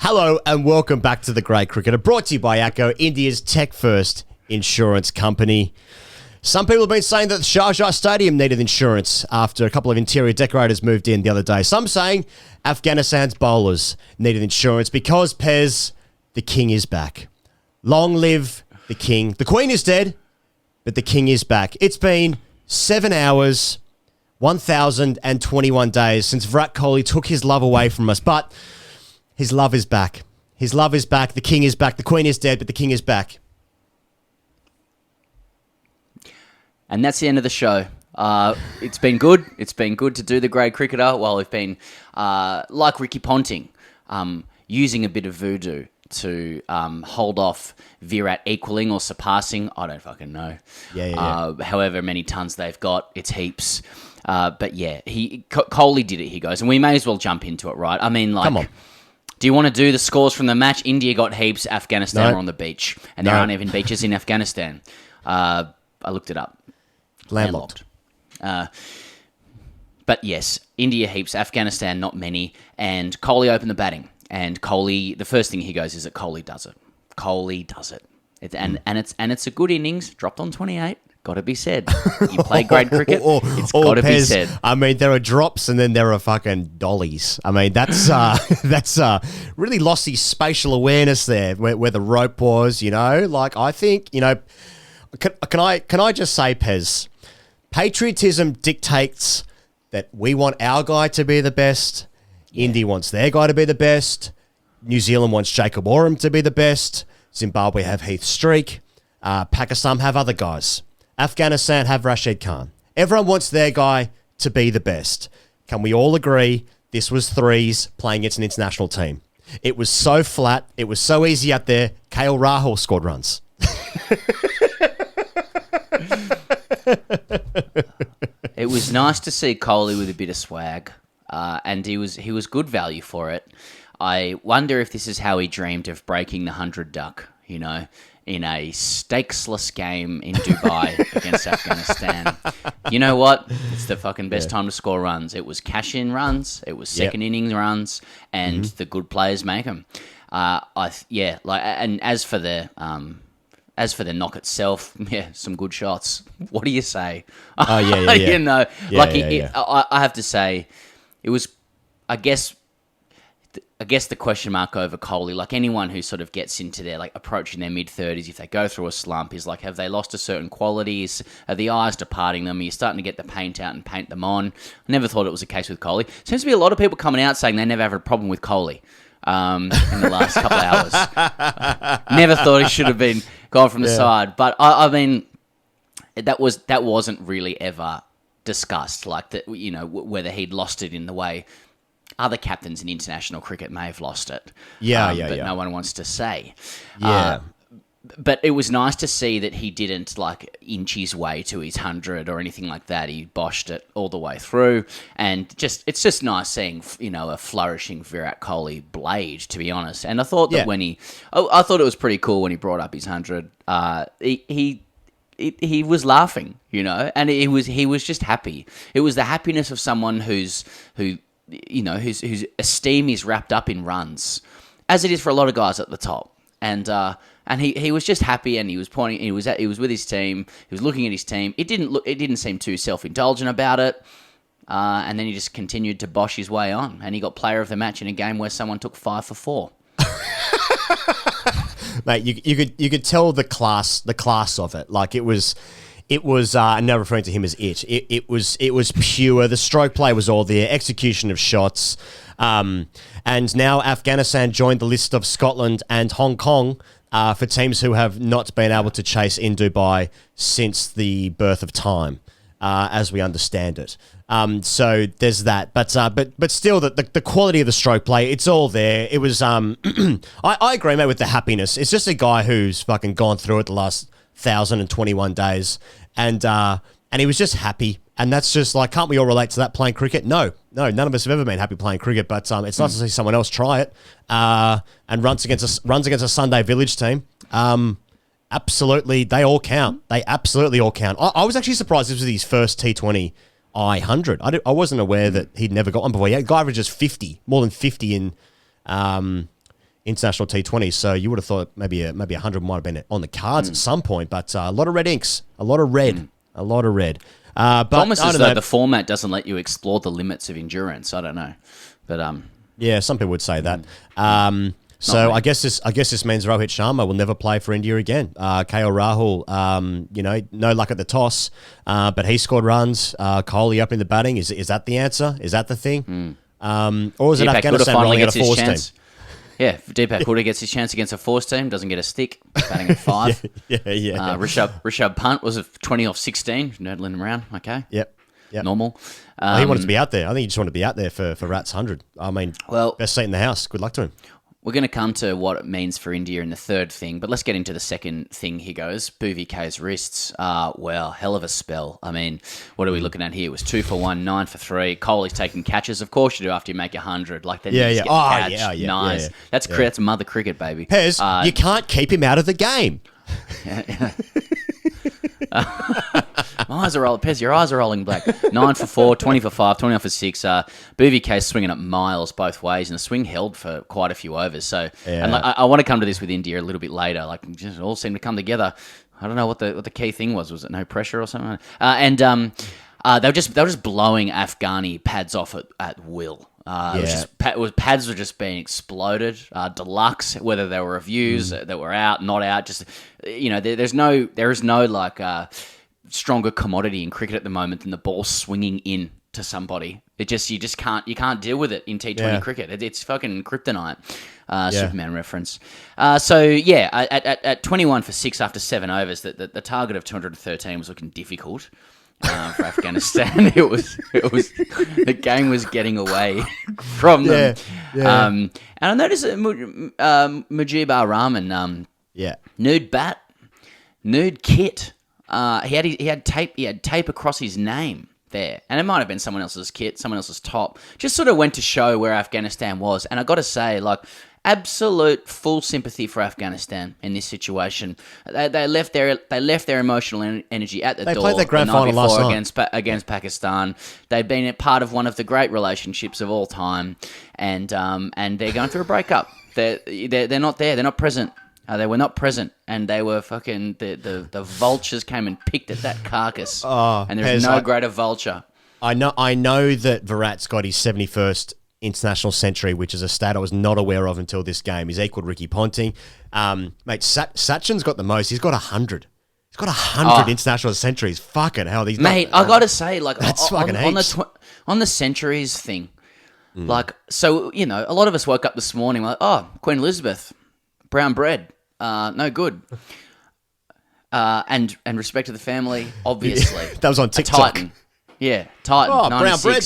Hello and welcome back to The Great Cricketer, brought to you by ACO, India's tech-first insurance company. Some people have been saying that the Sharjah Stadium needed insurance after a couple of interior decorators moved in the other day. Some saying Afghanistan's bowlers needed insurance because, Pez, the king is back. Long live the king. The queen is dead, but the king is back. It's been 7 hours, 1,021 days since Virat Kohli took his love away from us, but his love is back. His love is back. The king is back. The queen is dead, but the king is back. And that's the end of the show. It's been good. It's been good to do The Great Cricketer while we've been, like Ricky Ponting, using a bit of voodoo to hold off Virat equaling or surpassing. I don't fucking know. However many tons they've got, it's heaps. But yeah, Kohli did it, he goes. And we may as well jump into it, right? I mean, like... Come on. Do you want to do the scores from the match? India got heaps. Afghanistan were on the beach. And there aren't even beaches in Afghanistan. I looked it up. Landlocked. But yes, India heaps. Afghanistan, not many. And Kohli opened the batting. And Kohli, the first thing he goes is that Kohli does it. Kohli does it. And it's a good innings. Dropped on 28. Got to be said. You play great cricket, it's got to be said. I mean, there are drops and then there are fucking dollies. I mean, that's really lost his spatial awareness there, where the rope was, you know? Like, I think, you know, can I just say, Pez, patriotism dictates that we want our guy to be the best. Yeah. India wants their guy to be the best. New Zealand wants Jacob Oram to be the best. Zimbabwe have Heath Streak. Pakistan have other guys. Afghanistan have Rashid Khan. Everyone wants their guy to be the best. Can we all agree this was threes playing against an international team? It was so flat. It was so easy out there. KL Rahul scored runs. It was nice to see Kohli with a bit of swag, and he was good value for it. I wonder if this is how he dreamed of breaking the 100 duck, you know, in a stakesless game in Dubai against Afghanistan. You know what? It's the fucking best time to score runs. It was cash-in runs. It was second innings runs, and the good players make them. And as for the knock itself, some good shots. What do you say? Oh yeah. You know, I have to say, it was, I guess the question mark over Kohli, like anyone who sort of gets into their, like, approaching their mid-30s, if they go through a slump, is like, have they lost a certain quality? Are the eyes departing them? Are you starting to get the paint out and paint them on? I never thought it was the case with Kohli. Seems to be a lot of people coming out saying they never have a problem with Kohli in the last couple of hours. Never thought he should have been gone from the side. But, I mean, that wasn't really ever discussed, like, that, you know, whether he'd lost it in the way other captains in international cricket may have lost it. But no one wants to say. But it was nice to see that he didn't, like, inch his way to his 100 or anything like that. He boshed it all the way through. And it's just nice seeing, you know, a flourishing Virat Kohli blade, to be honest. And I thought that I thought it was pretty cool when he brought up his 100. He was laughing, you know, and he was just happy. It was the happiness of someone whose esteem is wrapped up in runs, as it is for a lot of guys at the top. And he was just happy, and he was pointing. He was with his team. He was looking at his team. It didn't seem too self-indulgent about it. And then he just continued to bosh his way on, and he got player of the match in a game where someone took 5 for 4. Mate, you could tell the class of it. Like, it was. I'm now referring to him as it. It was pure. The stroke play was all there. Execution of shots. And now Afghanistan joined the list of Scotland and Hong Kong for teams who have not been able to chase in Dubai since the birth of time, as we understand it. So there's that. But still, the quality of the stroke play, it's all there. It was. I agree, mate, with the happiness. It's just a guy who's fucking gone through it the last 1,021 days, and he was just happy, and that's just like, can't we all relate to that playing cricket? No, none of us have ever been happy playing cricket, but it's nice to see someone else try it, and runs against a Sunday Village team. Absolutely, they all count. They absolutely all count. I was actually surprised this was his first T20 I100. I wasn't aware that he'd never got one before. He guy averages 50, more than 50 in international T20. So you would have thought maybe 100 might have been on the cards at some point. But a lot of red inks, a lot of red. But almost as though the format doesn't let you explore the limits of endurance. I don't know, but yeah, some people would say that. So I guess this means Rohit Sharma will never play for India again. KL Rahul, no luck at the toss, but he scored runs. Kohli up in the batting. Is that the answer? Is that the thing? Or is it Afghanistan rolling out a force team? Yeah, Deepak Huda gets his chance against a force team, doesn't get a stick, batting at 5. yeah. Rishabh Pant was a 20 off 16, nerdling him around. Okay. Yep. Normal. He wanted to be out there. I think he just wanted to be out there for Rat's 100. I mean, best seat in the house. Good luck to him. We're going to come to what it means for India in the third thing, but let's get into the second thing. Here goes. BHUVNESHWAR's wrists. Hell of a spell. I mean, what are we looking at here? It was 2 for 1, 9 for 3. Kohli's taking catches. Of course you do after you make 100. Like, they need to get catch. Nice. That's mother cricket, baby. Pez, you can't keep him out of the game. My eyes are rolling. Pez, your eyes are rolling black. 9 for 4, 20 for 5, 20 for 6. BVK swinging at miles both ways, and the swing held for quite a few overs. So, and I want to come to this with India a little bit later. Like, just all seemed to come together. I don't know what the key thing was. Was it no pressure or something? They were just blowing Afghani pads off at will. Pads were just being exploded. Deluxe, whether they were reviews that were out, not out. Just there is no like stronger commodity in cricket at the moment than the ball swinging in to somebody. You just can't deal with it in T20 cricket. It's fucking kryptonite. Superman reference. At 21 for 6 after 7 overs, the target of 213 was looking difficult. For Afghanistan, it was the game was getting away from them. And I noticed that Mujib Ar-Rahman, nude bat, nude kit. He had tape across his name there, and it might have been someone else's kit, someone else's top. Just sort of went to show where Afghanistan was, and I got to say, like, absolute full sympathy for Afghanistan in this situation. They left their emotional energy at the door. They played their grand final last night against Pakistan. They've been a part of one of the great relationships of all time, and they're going through a breakup. They're not there. They're not present. They were not present, and they were fucking the vultures came and picked at that carcass. And there's no greater vulture. I know that Virat's got his 71st international century, which is a stat I was not aware of until this game. He's equaled Ricky Ponting. Mate, Sachin's got the most. He's got 100. He's got 100 international centuries. Fucking hell. I got to say, like, that's fucking on the centuries thing, like, so, a lot of us woke up this morning like, Queen Elizabeth, brown bread, no good. And respect to the family, obviously. That was on TikTok. Titan. Yeah, Titan, 96. Brown bread.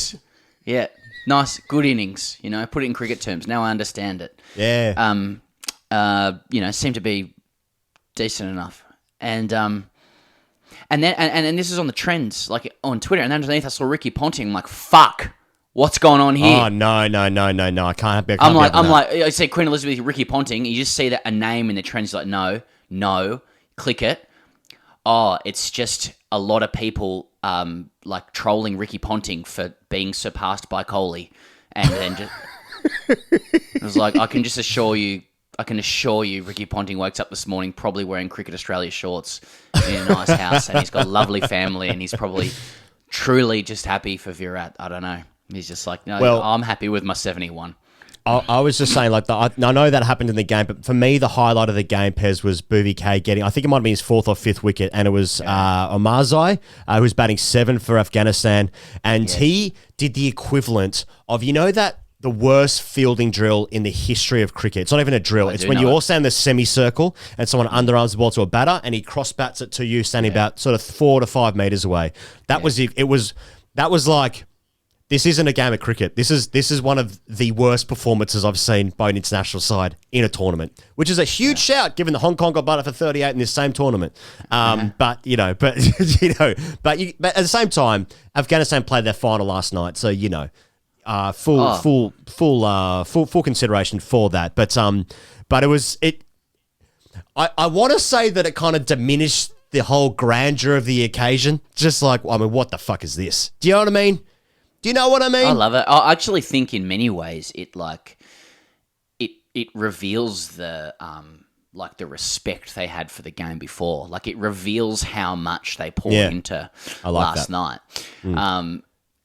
Yeah. Nice, good innings, put it in cricket terms. Now I understand it. Yeah. Seemed to be decent enough. And then this is on the trends, like on Twitter, and underneath I saw Ricky Ponting. I'm like, fuck, what's going on here? Oh, no. I can't be. I say Queen Elizabeth, Ricky Ponting, you just see that a name in the trends, like, no, click it. Oh, it's just a lot of people like trolling Ricky Ponting for being surpassed by Kohli, and then just it was like, I can assure you, Ricky Ponting wakes up this morning probably wearing Cricket Australia shorts in a nice house, and he's got a lovely family, and he's probably truly just happy for Virat. I don't know. He's just like, no, well, I'm happy with my 71. I was just saying, like, I know that happened in the game, but for me, the highlight of the game, Pez, was BVK getting, I think it might have been his 4th or 5th wicket, and it was Omarzai, who was batting 7 for Afghanistan, and he did the equivalent of, that the worst fielding drill in the history of cricket. It's not even a drill. It's when you all stand in the semicircle and someone underarms the ball to a batter, and he cross bats it to you, standing about sort of 4 to 5 meters away. That was like, this isn't a game of cricket. This is one of the worst performances I've seen by an international side in a tournament, which is a huge shout given that Hong Kong got batted for 38 in this same tournament. But at the same time, Afghanistan played their final last night, so full consideration for that. But it was it. I want to say that it kind of diminished the whole grandeur of the occasion. Just like, what the fuck is this? Do you know what I mean? Do you know what I mean? I love it. I actually think in many ways it it reveals the like the respect they had for the game before. Like it reveals how much they poured into last night.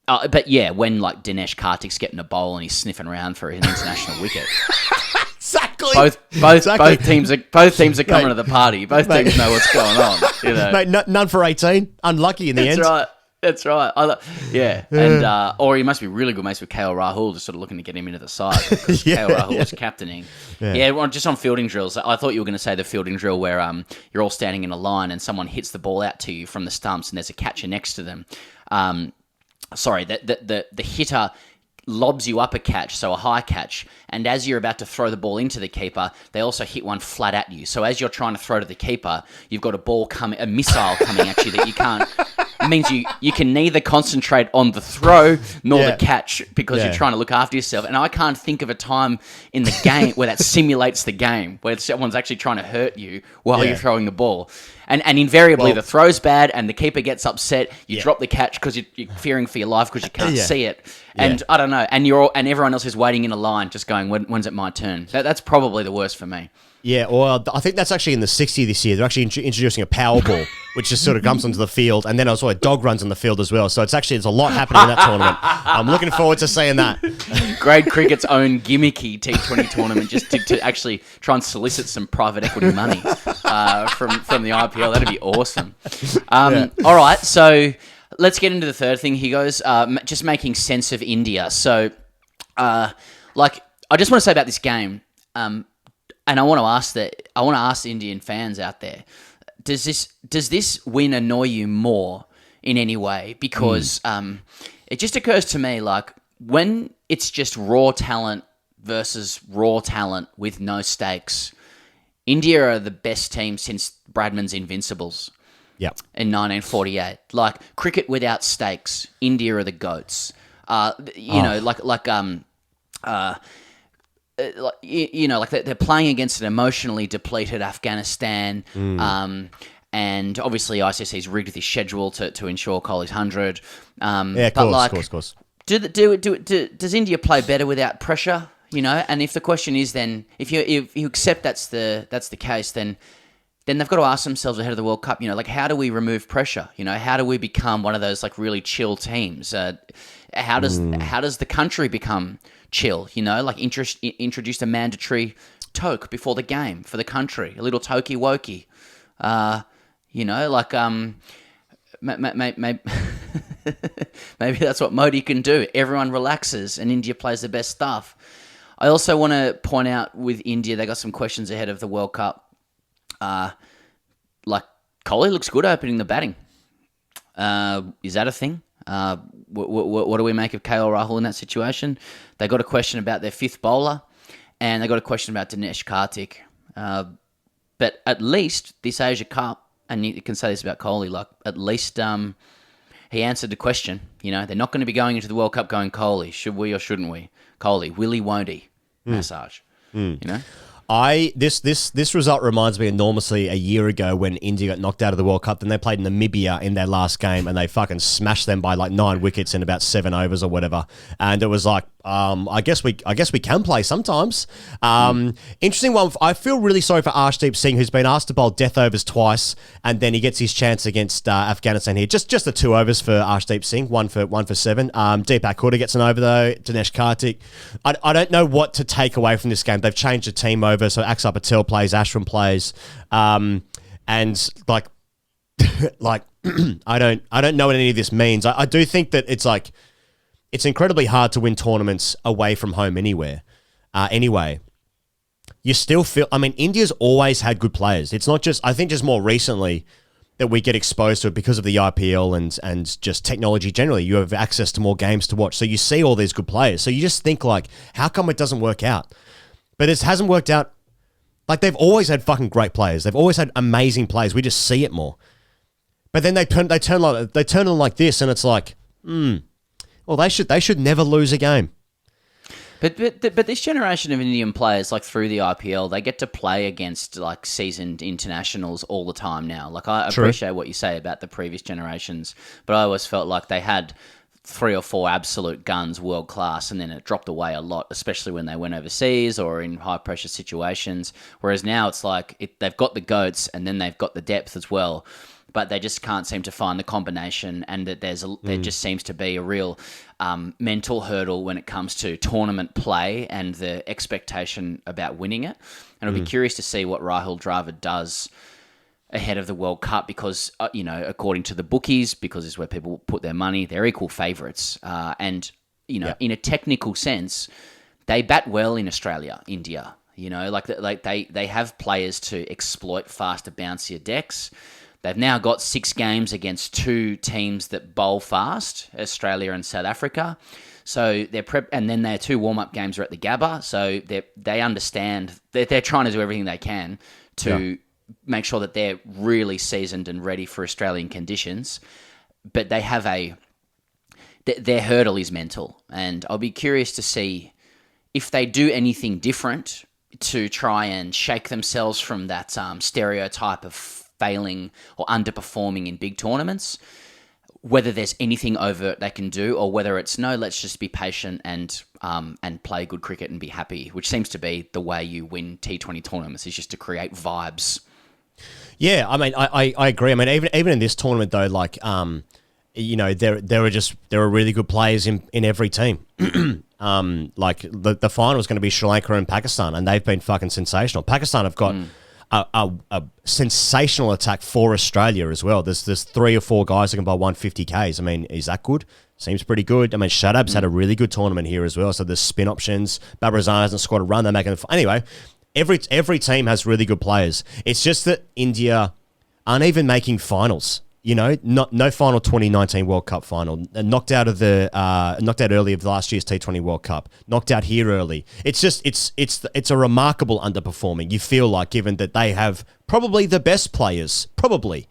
But yeah, when like Dinesh Karthik's getting a bowl and he's sniffing around for an international wicket. Exactly. Both teams are coming to the party. Both teams know what's going on. You know? Mate, none for 18. Unlucky in the end. That's right. And or he must be really good mates with KL Rahul, just sort of looking to get him into the side. KL Rahul was captaining. Yeah, just on fielding drills. I thought you were going to say the fielding drill where you're all standing in a line and someone hits the ball out to you from the stumps and there's a catcher next to them. The hitter lobs you up a catch, so a high catch, and as you're about to throw the ball into the keeper, they also hit one flat at you. So as you're trying to throw to the keeper, you've got a missile coming at you that you can't. It means you can neither concentrate on the throw nor the catch because you're trying to look after yourself. And I can't think of a time in the game where that simulates the game, where someone's actually trying to hurt you while you're throwing the ball. And invariably the throw's bad and the keeper gets upset. You drop the catch because you're fearing for your life because you can't see it. And I don't know. And everyone else is waiting in a line just going, when's it my turn? That's probably the worst for me. Yeah, well, I think that's actually in the 60 this year. They're actually introducing a Powerball, which just sort of comes onto the field, and then also a dog runs on the field as well. So there's a lot happening in that tournament. I'm looking forward to seeing that. Grade Cricket's own gimmicky T20 tournament just to actually try and solicit some private equity money from the IPL. That'd be awesome. All right, so let's get into the third thing. He goes, just making sense of India. So, I just want to say about this game, and I want to ask Indian fans out there, does this win annoy you more in any way? Because it just occurs to me, like, when it's just raw talent versus raw talent with no stakes, India are the best team since Bradman's Invincibles. Yep. In 1948. Like, cricket without stakes, India are the GOATs. They're playing against an emotionally depleted Afghanistan, and obviously ICC's rigged this schedule to ensure Kohli's 100. Of course. Does India play better without pressure? You know, and if the question is, then if you accept that's the case, then they've got to ask themselves ahead of the World Cup, you know, like, how do we remove pressure? You know, how do we become one of those like really chill teams? How does the country become chill? You know, like introduce a mandatory toke before the game for the country, a little tokey wokey. You know, like maybe that's what Modi can do. Everyone relaxes and India plays the best stuff. I also want to point out with India, they got some questions ahead of the World Cup. Like, Kohli looks good opening the batting. Is that a thing? What do we make of KL Rahul in that situation? They got a question about their fifth bowler, and they got a question about Dinesh Karthik. But at least this Asia Cup, and you can say this about Kohli, like, at least he answered the question. You know, they're not going to be going into the World Cup going, Kohli, should we or shouldn't we? Kohli, will he, won't he? Massage. You know? This result reminds me enormously a year ago when India got knocked out of the World Cup. Then they played Namibia in their last game and they fucking smashed them by like 9 wickets in about 7 overs or whatever. And it was like, I guess we can play sometimes. Interesting one. I feel really sorry for Arshdeep Singh, who's been asked to bowl death overs twice, and then he gets his chance against Afghanistan here. Just the 2 overs for Arshdeep Singh, one for 7. Deepak Hooda gets an over though. Dinesh Karthik. I don't know what to take away from this game. They've changed the team over, so Axar Patel plays, Ashram plays, and like I don't know what any of this means. I do think that it's like, it's incredibly hard to win tournaments away from home anywhere. Anyway, you still feel... I mean, India's always had good players. It's not just... I think just more recently that we get exposed to it because of the IPL and just technology generally. You have access to more games to watch. So you see all these good players. So you just think, like, how come it doesn't work out? But it hasn't worked out. Like, they've always had fucking great players. They've always had amazing players. We just see it more. But then they turn on like this, and it's like, well, they should never lose a game. But this generation of Indian players, like through the IPL, they get to play against like seasoned internationals all the time now. Like, I appreciate what you say about the previous generations, but I always felt like they had 3 or 4 absolute guns, world class, and then it dropped away a lot, especially when they went overseas or in high pressure situations. Whereas now it's like they've got the goats and then they've got the depth as well, but they just can't seem to find the combination, and that there just seems to be a real mental hurdle when it comes to tournament play and the expectation about winning it. And I'll be curious to see what Rahul Dravid does ahead of the World Cup, because, according to the bookies, because it's where people put their money, they're equal favourites. And, in a technical sense, they bat well in Australia, India. They have players to exploit faster, bouncier decks. They've now got 6 games against 2 teams that bowl fast, Australia and South Africa. So they're and then their 2 warm-up games are at the Gabba. So they understand they're trying to do everything they can to make sure that they're really seasoned and ready for Australian conditions. But they have their hurdle is mental, and I'll be curious to see if they do anything different to try and shake themselves from that stereotype of failing or underperforming in big tournaments, whether there's anything overt they can do, or whether it's no, let's just be patient and play good cricket and be happy, which seems to be the way you win T20 tournaments, is just to create vibes. Yeah, I mean, I agree. I mean, even in this tournament though, like there are really good players in every team. Like the final is going to be Sri Lanka and Pakistan, and they've been fucking sensational. Pakistan have got a sensational attack for Australia as well. There's 3 or 4 guys that can bowl 150 Ks. I mean, is that good? Seems pretty good. I mean, Shadab's had a really good tournament here as well. So there's spin options. Babrazan hasn't scored a run. They're making anyway. Every team has really good players. It's just that India aren't even making finals. No final 2019 World Cup final. Knocked out early of last year's T20 World Cup. Knocked out here early. It's just it's a remarkable underperforming. You feel like, given that they have probably the best players, probably.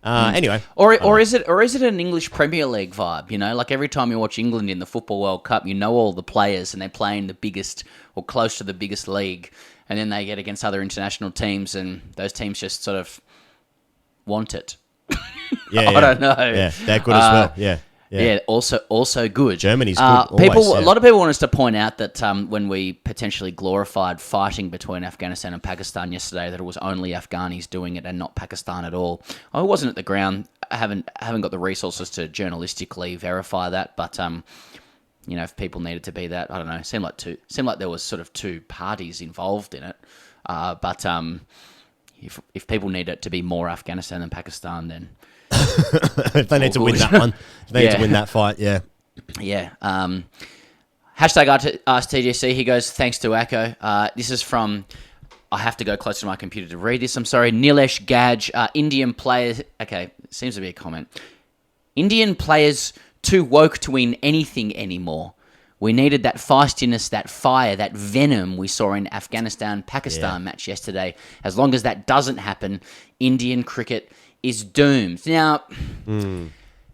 Anyway, or is it an English Premier League vibe? Like every time you watch England in the Football World Cup, all the players and they play in the biggest or close to the biggest league, and then they get against other international teams, and those teams just sort of want it. I don't know. Yeah, they're good as well. Yeah. Yeah, also good. Germany's good. Always, A lot of people want us to point out that when we potentially glorified fighting between Afghanistan and Pakistan yesterday, that it was only Afghanis doing it and not Pakistan at all. I wasn't at the ground. I haven't got the resources to journalistically verify that, but if people needed to be that, I don't know. Seemed like there was sort of 2 parties involved in it. But if people need it to be more Afghanistan than Pakistan, then if they need to win that one, if they need to win that fight, yeah. Hashtag AskTGC. He goes, thanks to Acco. This is from, I have to go closer to my computer to read this. I'm sorry. Nilesh Gaj, Indian players. Okay, seems to be a comment. Indian players too woke to win anything anymore. We needed that feistiness, that fire, that venom we saw in Afghanistan-Pakistan match yesterday. As long as that doesn't happen, Indian cricket is doomed. Now,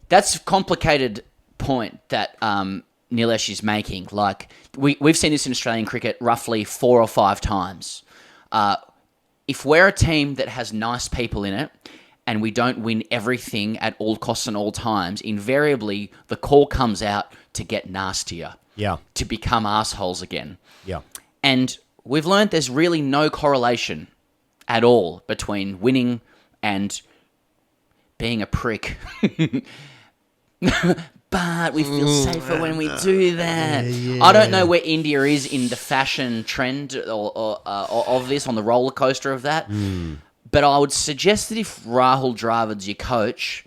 that's a complicated point that Nilesh is making. Like, we've seen this in Australian cricket roughly 4 or 5 times. If we're a team that has nice people in it, and we don't win everything at all costs and all times, invariably the call comes out to get nastier. Yeah. To become assholes again. Yeah. And we've learned there's really no correlation at all between winning and being a prick. But we feel safer when we do that. Yeah. I don't know where India is in the fashion trend or of this, on the roller coaster of that. But I would suggest that if Rahul Dravid's your coach,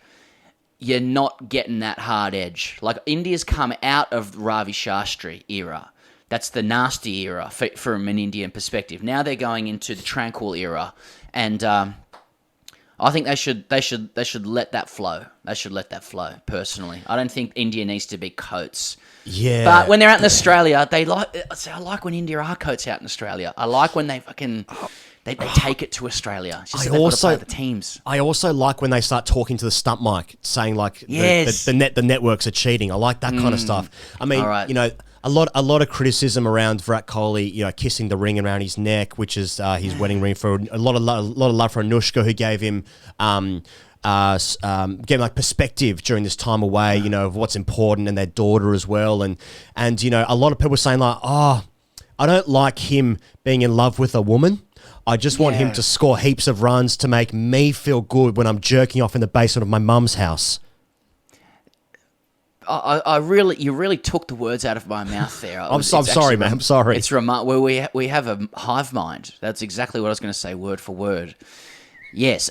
you're not getting that hard edge. Like, India's come out of Ravi Shastri era. That's the nasty era from an Indian perspective. Now they're going into the tranquil era, and I think they should let that flow. They should let that flow. Personally, I don't think India needs to be coats. Yeah. But when they're out in Australia, I like when India are coats out in Australia. I like when they fucking. They take it to Australia. It's just they've got to play the teams. I also like when they start talking to the stump mic, saying like the networks are cheating. I like that kind of stuff. I mean, a lot of criticism around Virat Kohli, kissing the ring around his neck, which is his wedding ring, for a lot of love for Anushka, who gave him getting like perspective during this time away, you know, of what's important, and their daughter as well. And you know, a lot of people saying like, oh, I don't like him being in love with a woman. I just want him to score heaps of runs to make me feel good when I'm jerking off in the basement of my mum's house. You really took the words out of my mouth there. I'm sorry, man. I'm sorry. It's remarkable. We have a hive mind. That's exactly what I was going to say, word for word. Yes.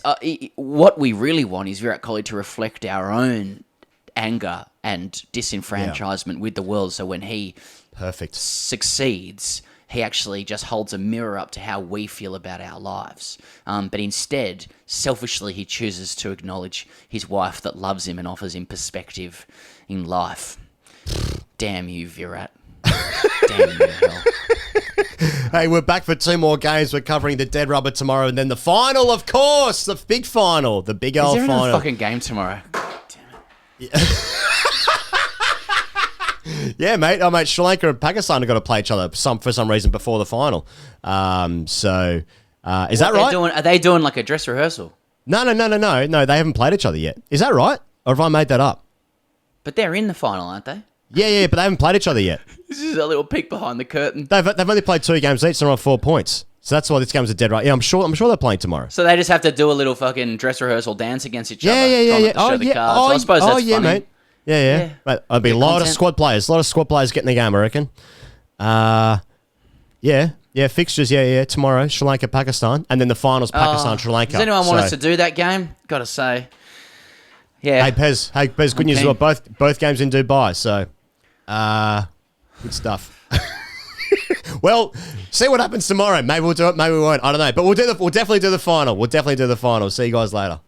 What we really want is Virat Kohli to reflect our own anger and disenfranchisement with the world. So when he succeeds, he actually just holds a mirror up to how we feel about our lives. But instead, selfishly, he chooses to acknowledge his wife that loves him and offers him perspective in life. Damn you, Virat. Damn you, hell. Hey, we're back for 2 more games. We're covering the dead rubber tomorrow, and then the final, of course, the big final, the big old final. Is there another fucking game tomorrow? Damn it. Yeah, mate. Oh, mate, Sri Lanka and Pakistan have got to play each other for some reason before the final. Is that right? Are they doing like a dress rehearsal? No, they haven't played each other yet. Is that right? Or have I made that up? But they're in the final, aren't they? Yeah, but they haven't played each other yet. This is a little peek behind the curtain. They've only played 2 games each, so they're on 4 points. So that's why this game's a dead right. Yeah, I'm sure they're playing tomorrow. So they just have to do a little fucking dress rehearsal dance against each other. Yeah. Show the cards. I suppose that's funny. Mate. Yeah. Mate, there'll be a lot of squad players. Getting the game, I reckon. Yeah, fixtures, tomorrow, Sri Lanka, Pakistan, and then the finals, Pakistan, Sri Lanka. Does anyone want us to do that game? Gotta say. Yeah. Hey, Pez, good news as well. Both games in Dubai, so good stuff. Well, see what happens tomorrow. Maybe we'll do it, maybe we won't. I don't know. But we'll definitely do the final. See you guys later.